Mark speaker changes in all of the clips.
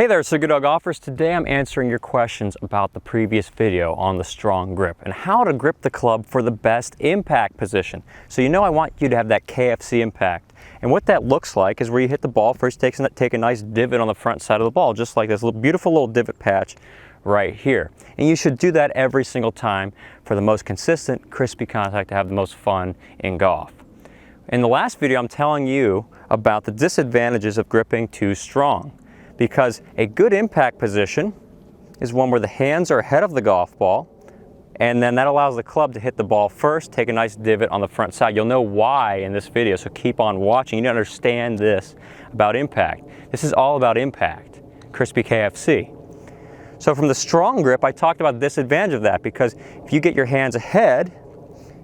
Speaker 1: Hey there, SagutoGolfers. Today I'm answering your questions about the previous video on the strong grip and how to grip the club for the best impact position. So I want you to have that KFC impact. And what that looks like is where you hit the ball, first take a nice divot on the front side of the ball, just like this beautiful little divot patch right here. And you should do that every single time for the most consistent, crispy contact to have the most fun in golf. In the last video, I'm telling you about the disadvantages of gripping too strong, because a good impact position is one where the hands are ahead of the golf ball, and then that allows the club to hit the ball first, take a nice divot on the front side. You'll know why in this video, so keep on watching. You need to understand this about impact. This is all about impact, crispy KFC. So from the strong grip, I talked about the disadvantage of that, because if you get your hands ahead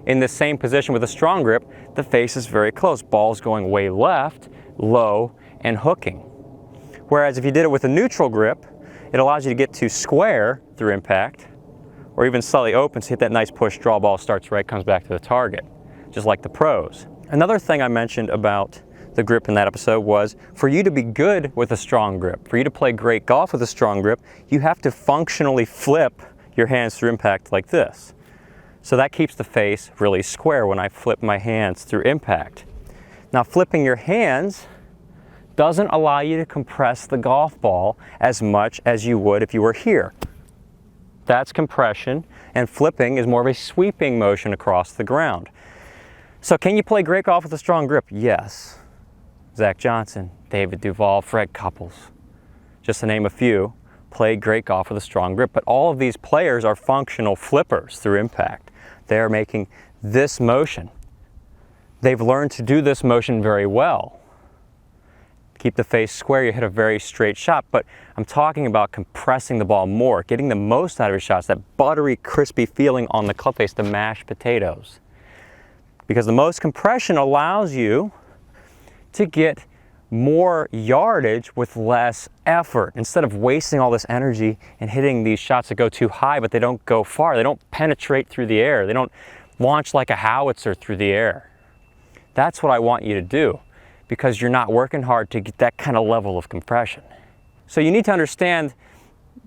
Speaker 1: in the same position with a strong grip, the face is very close. Ball's going way left, low, and hooking. Whereas if you did it with a neutral grip, it allows you to get to square through impact, or even slightly open, so hit that nice push, draw ball, starts right, comes back to the target, just like the pros. Another thing I mentioned about the grip in that episode was, for you to be good with a strong grip, for you to play great golf with a strong grip, you have to functionally flip your hands through impact like this. So that keeps the face really square when I flip my hands through impact. Now, flipping your hands doesn't allow you to compress the golf ball as much as you would if you were here. That's compression, and flipping is more of a sweeping motion across the ground. So can you play great golf with a strong grip? Yes. Zach Johnson, David Duval, Fred Couples, just to name a few, played great golf with a strong grip. But all of these players are functional flippers through impact. They're making this motion. They've learned to do this motion very well. Keep the face square, you hit a very straight shot, but I'm talking about compressing the ball more, getting the most out of your shots, that buttery, crispy feeling on the club face, the mashed potatoes. Because the most compression allows you to get more yardage with less effort, instead of wasting all this energy and hitting these shots that go too high, but they don't go far. They don't penetrate through the air. They don't launch like a howitzer through the air. That's what I want you to do, because you're not working hard to get that kind of level of compression. So you need to understand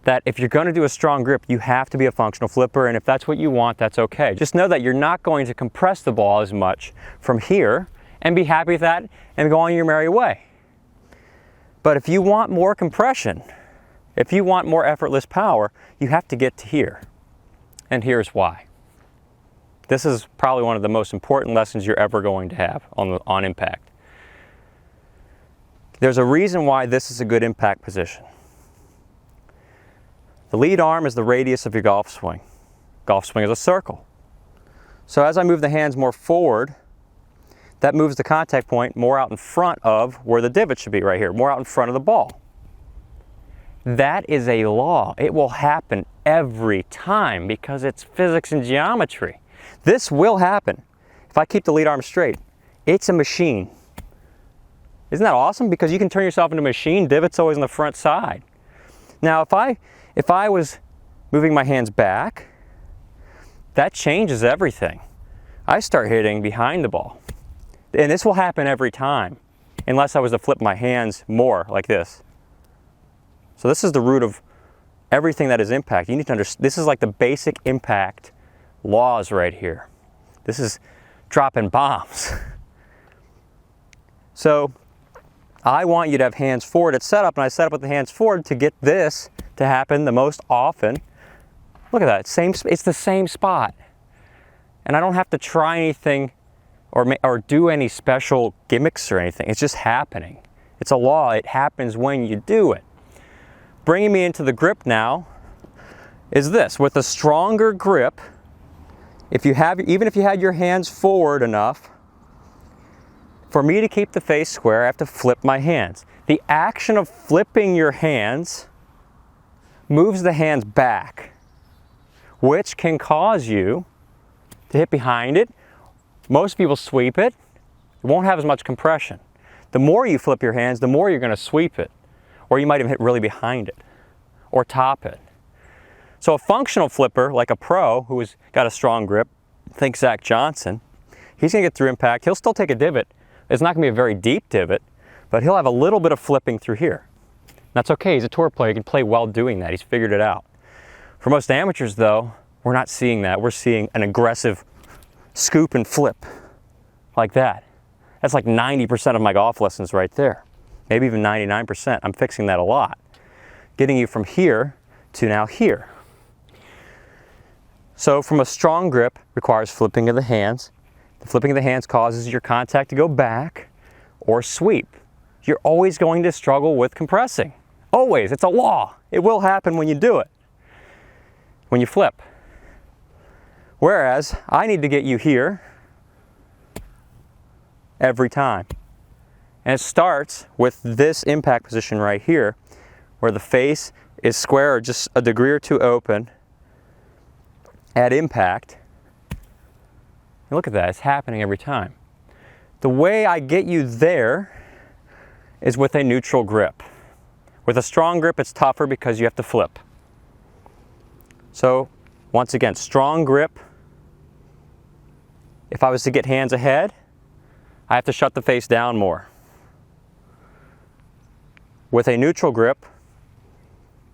Speaker 1: that if you're going to do a strong grip, you have to be a functional flipper, and if that's what you want, that's okay. Just know that you're not going to compress the ball as much from here, and be happy with that and go on your merry way. But if you want more compression, if you want more effortless power, you have to get to here. And here's why. This is probably one of the most important lessons you're ever going to have on impact. There's a reason why this is a good impact position. The lead arm is the radius of your golf swing. Golf swing is a circle. So as I move the hands more forward, that moves the contact point more out in front of where the divot should be, right here, more out in front of the ball. That is a law. It will happen every time because it's physics and geometry. This will happen if I keep the lead arm straight. It's a machine. Isn't that awesome? Because you can turn yourself into a machine. Divot's always on the front side. Now, if I was moving my hands back, that changes everything. I start hitting behind the ball. And this will happen every time, unless I was to flip my hands more like this. So this is the root of everything that is impact. You need to understand, this is like the basic impact laws right here. This is dropping bombs. So I want you to have hands forward at setup, and I set up with the hands forward to get this to happen the most often. Look at that, it's the same spot. And I don't have to try anything or do any special gimmicks or anything. It's just happening. It's a law. It happens when you do it. Bringing me into the grip now is this. With a stronger grip, even if you had your hands forward enough, for me to keep the face square, I have to flip my hands. The action of flipping your hands moves the hands back, which can cause you to hit behind it. Most people sweep it. It won't have as much compression. The more you flip your hands, the more you're going to sweep it. Or you might even hit really behind it or top it. So a functional flipper, like a pro who has got a strong grip, think Zach Johnson, he's going to get through impact. He'll still take a divot. It's not going to be a very deep divot, but he'll have a little bit of flipping through here. That's okay, he's a tour player, he can play well doing that, he's figured it out. For most amateurs though, we're not seeing that. We're seeing an aggressive scoop and flip like that. That's like 90% of my golf lessons right there. Maybe even 99%. I'm fixing that a lot. Getting you from here to now here. So from a strong grip requires flipping of the hands. The flipping of the hands causes your contact to go back or sweep. You're always going to struggle with compressing. Always, it's a law. It will happen when you do it. When you flip. Whereas I need to get you here every time. And it starts with this impact position right here, where the face is square or just a degree or two open at impact. And look at that, it's happening every time. The way I get you there is with a neutral grip. With a strong grip, it's tougher because you have to flip. So, once again, strong grip. If I was to get hands ahead, I have to shut the face down more. With a neutral grip,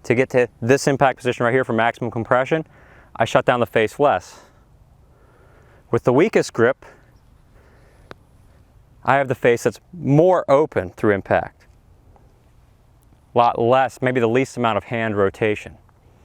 Speaker 1: to get to this impact position right here for maximum compression, I shut down the face less. With the weakest grip, I have the face that's more open through impact. A lot less, maybe the least amount of hand rotation.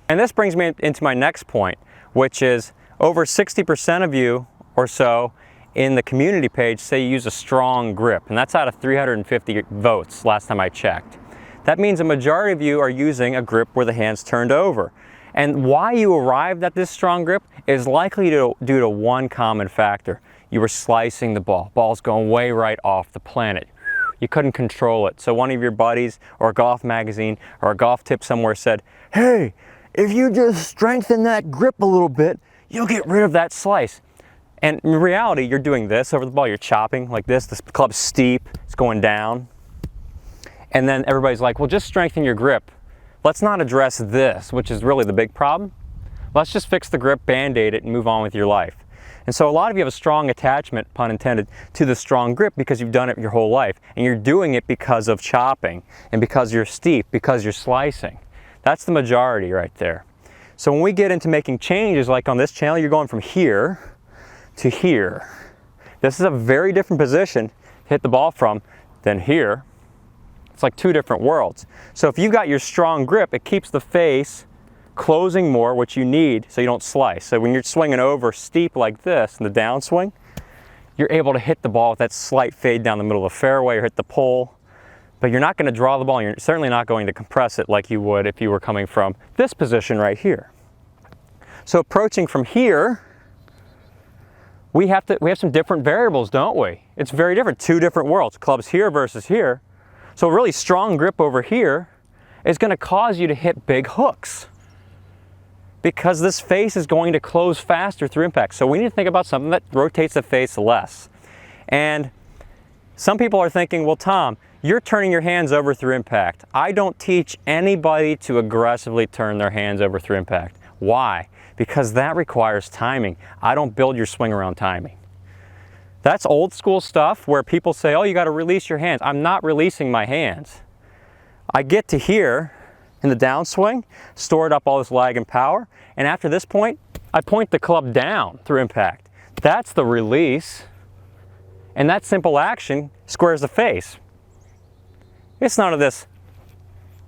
Speaker 1: And this brings me into my next point, which is over 60% of you or so in the community page say you use a strong grip, and that's out of 350 votes last time I checked. That means a majority of you are using a grip where the hand's turned over. And why you arrived at this strong grip is likely due to one common factor. You were slicing the ball. Ball's going way right off the planet. You couldn't control it. So one of your buddies or a golf magazine or a golf tip somewhere said, hey, if you just strengthen that grip a little bit, you'll get rid of that slice. And in reality, you're doing this over the ball. You're chopping like this. This club's steep. It's going down. And then everybody's like, well, just strengthen your grip. Let's not address this, which is really the big problem. Let's just fix the grip, band-aid it, and move on with your life. And so a lot of you have a strong attachment, pun intended, to the strong grip because you've done it your whole life. And you're doing it because of chopping and because you're steep, because you're slicing. That's the majority right there. So when we get into making changes, like on this channel, you're going from here to here. This is a very different position to hit the ball from than here. It's like two different worlds. So if you've got your strong grip, it keeps the face closing more, which you need so you don't slice. So when you're swinging over steep like this in the downswing, you're able to hit the ball with that slight fade down the middle of the fairway or hit the pole. But you're not going to draw the ball, and you're certainly not going to compress it like you would if you were coming from this position right here. So approaching from here, we have some different variables, don't we? It's very different, two different worlds, clubs here versus here. So a really strong grip over here is going to cause you to hit big hooks because this face is going to close faster through impact. So we need to think about something that rotates the face less. And some people are thinking, well, Tom, you're turning your hands over through impact. I don't teach anybody to aggressively turn their hands over through impact. Why? Because that requires timing. I don't build your swing around timing. That's old school stuff where people say, oh, you got to release your hands. I'm not releasing my hands. I get to here in the downswing, stored up all this lag and power, and after this point, I point the club down through impact. That's the release, and that simple action squares the face. It's none of this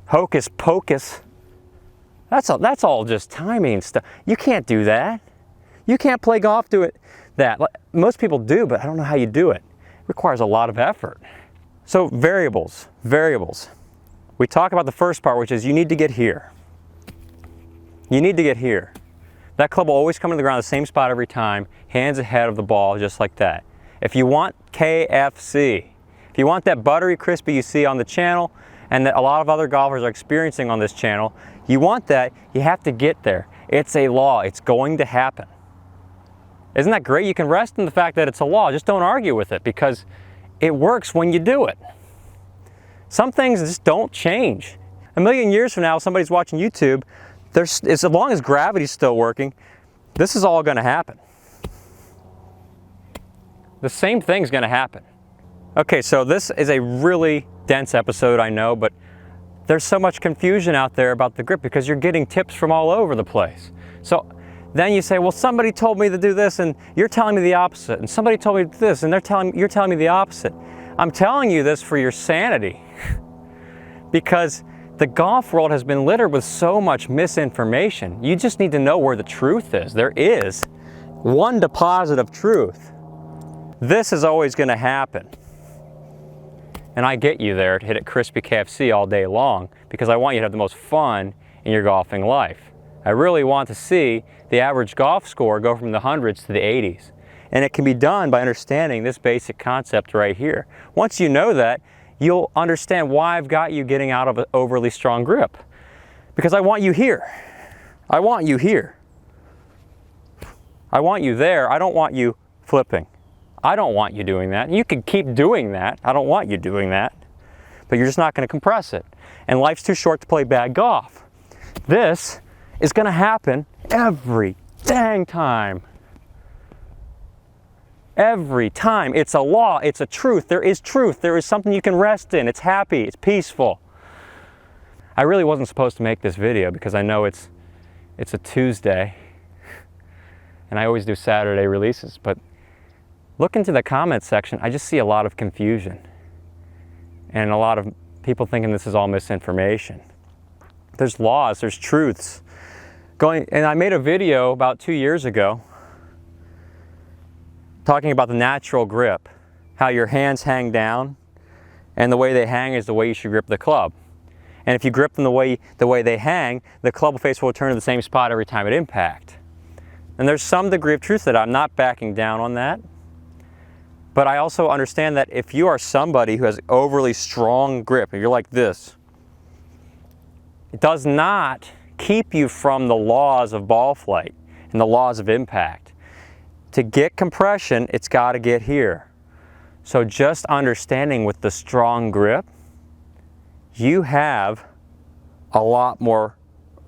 Speaker 1: hocus pocus. That's all just timing stuff. You can't do that. You can't play golf, do it that. Most people do, but I don't know how you do it. It requires a lot of effort. So variables. We talk about the first part, which is you need to get here. You need to get here. That club will always come to the ground the same spot every time, hands ahead of the ball, just like that. If you want KFC, if you want that buttery crispy you see on the channel and that a lot of other golfers are experiencing on this channel, you want that, you have to get there. It's a law. It's going to happen. Isn't that great? You can rest in the fact that it's a law. Just don't argue with it because it works when you do it. Some things just don't change. A million years from now, if somebody's watching YouTube, as long as gravity's still working, this is all going to happen. The same thing's going to happen. Okay, so this is a really dense episode, I know, but there's so much confusion out there about the grip because you're getting tips from all over the place. So then you say, well, somebody told me to do this and you're telling me the opposite. And somebody told me to do this and you're telling me the opposite. I'm telling you this for your sanity because the golf world has been littered with so much misinformation. You just need to know where the truth is. There is one deposit of truth. This is always going to happen. And I get you there to hit at crispy KFC all day long because I want you to have the most fun in your golfing life. I really want to see the average golf score go from the hundreds to the 80s. And it can be done by understanding this basic concept right here. Once you know that, you'll understand why I've got you getting out of an overly strong grip. Because I want you here. I want you here. I want you there. I don't want you flipping. I don't want you doing that. You can keep doing that. I don't want you doing that. But you're just not going to compress it. And life's too short to play bad golf. This is going to happen every dang time. Every time. It's a law. It's a truth. There is truth. There is something you can rest in. It's happy. It's peaceful. I really wasn't supposed to make this video because I know it's a Tuesday. And I always do Saturday releases. But look into the comments section. I just see a lot of confusion. And a lot of people thinking this is all misinformation. There's laws. There's truths. And I made a video about 2 years ago talking about the natural grip, how your hands hang down, and the way they hang is the way you should grip the club. And if you grip them the way they hang, the club face will return to the same spot every time at impact. And there's some degree of truth to that. I'm not backing down on that. But I also understand that if you are somebody who has overly strong grip, if you're like this, it does not keep you from the laws of ball flight and the laws of impact. To get compression, it's got to get here. So just understanding with the strong grip, you have a lot more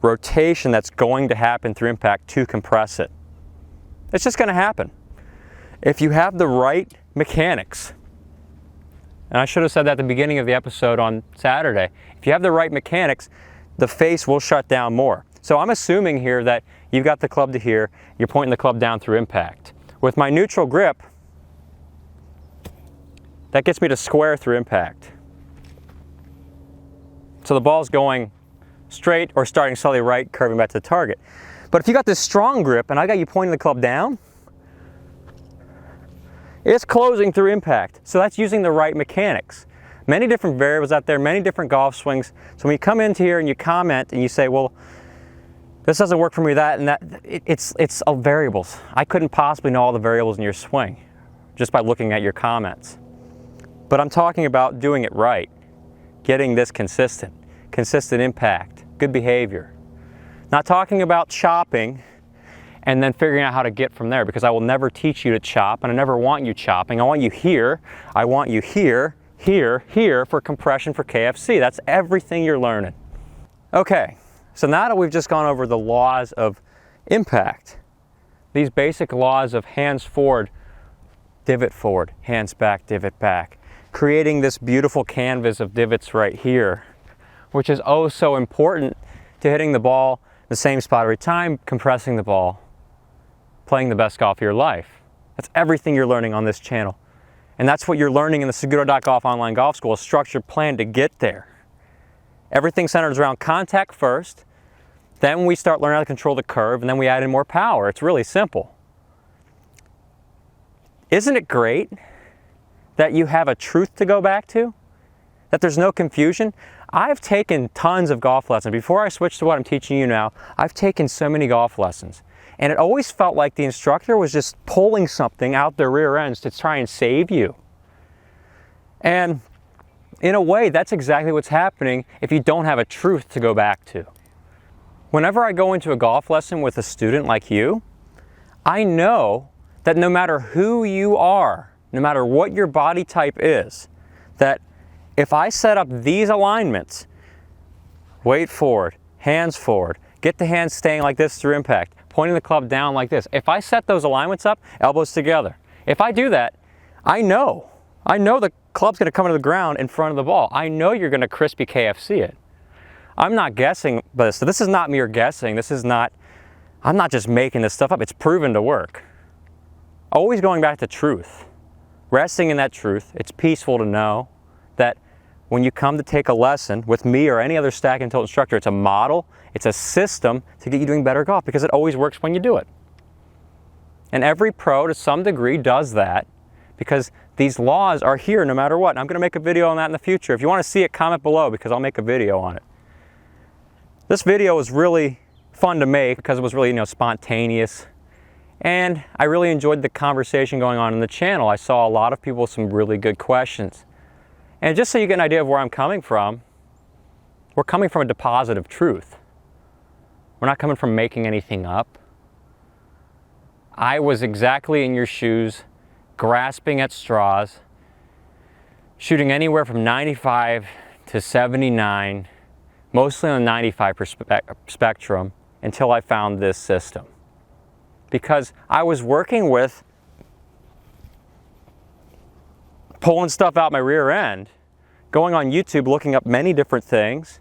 Speaker 1: rotation that's going to happen through impact to compress it. It's just going to happen. If you have the right mechanics, and I should have said that at the beginning of the episode on Saturday, if you have the right mechanics, the face will shut down more. So I'm assuming here that you've got the club to here, you're pointing the club down through impact. With my neutral grip, that gets me to square through impact. So the ball's going straight or starting slightly right, curving back to the target. But if you got this strong grip and I got you pointing the club down, it's closing through impact. So that's using the right mechanics. Many different variables out there, many different golf swings. So when you come into here and you comment and you say, well, this doesn't work for me, that and that, it's all variables. I couldn't possibly know all the variables in your swing just by looking at your comments. But I'm talking about doing it right, getting this consistent impact, good behavior. Not talking about chopping and then figuring out how to get from there, because I will never teach you to chop and I never want you chopping. I want you here, I want you here, here, here for compression for KFC. That's everything you're learning. Okay. So now that we've just gone over the laws of impact, these basic laws of hands forward, divot forward, hands back, divot back, creating this beautiful canvas of divots right here, which is oh so important to hitting the ball the same spot every time, compressing the ball, playing the best golf of your life. That's everything you're learning on this channel. And that's what you're learning in the Saguto.golf online golf school, a structured plan to get there. Everything centers around contact first, then we start learning how to control the curve, and then we add in more power. It's really simple. Isn't it great that you have a truth to go back to? That there's no confusion? I've taken tons of golf lessons. Before I switched to what I'm teaching you now, I've taken so many golf lessons. And it always felt like the instructor was just pulling something out their rear ends to try and save you. And in a way, that's exactly what's happening if you don't have a truth to go back to. Whenever I go into a golf lesson with a student like you, I know that no matter who you are, no matter what your body type is, that if I set up these alignments, weight forward, hands forward, get the hands staying like this through impact, pointing the club down like this, if I set those alignments up, elbows together, if I do that, I know the club's going to come into the ground in front of the ball. I know you're going to crispy KFC it. I'm not guessing this. So this is not mere guessing. I'm not just making this stuff up. It's proven to work. Always going back to truth. Resting in that truth. It's peaceful to know that when you come to take a lesson with me or any other stack and tilt instructor, it's a model, it's a system to get you doing better golf, because it always works when you do it. And every pro to some degree does that, because these laws are here no matter what. And I'm going to make a video on that in the future. If you want to see it, comment below, because I'll make a video on it. This video was really fun to make because it was really, spontaneous. And I really enjoyed the conversation going on in the channel. I saw a lot of people with some really good questions. And just so you get an idea of where I'm coming from, we're coming from a deposit of truth. We're not coming from making anything up. I was exactly in your shoes, grasping at straws, shooting anywhere from 95 to 79, mostly on the 95 spectrum, until I found this system. Because I was working with pulling stuff out my rear end, going on YouTube, looking up many different things,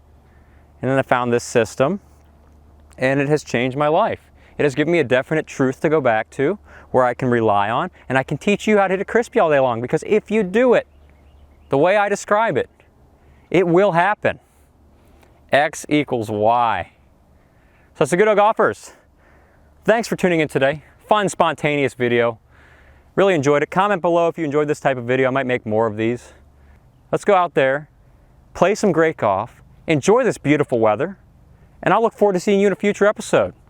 Speaker 1: and then I found this system, and it has changed my life. It has given me a definite truth to go back to, where I can rely on, and I can teach you how to hit a crispy all day long, because if you do it the way I describe it, it will happen. X equals Y. So SagutoGolfers, thanks for tuning in today. Fun, spontaneous video. Really enjoyed it. Comment below if you enjoyed this type of video. I might make more of these. Let's go out there, play some great golf, enjoy this beautiful weather, and I'll look forward to seeing you in a future episode.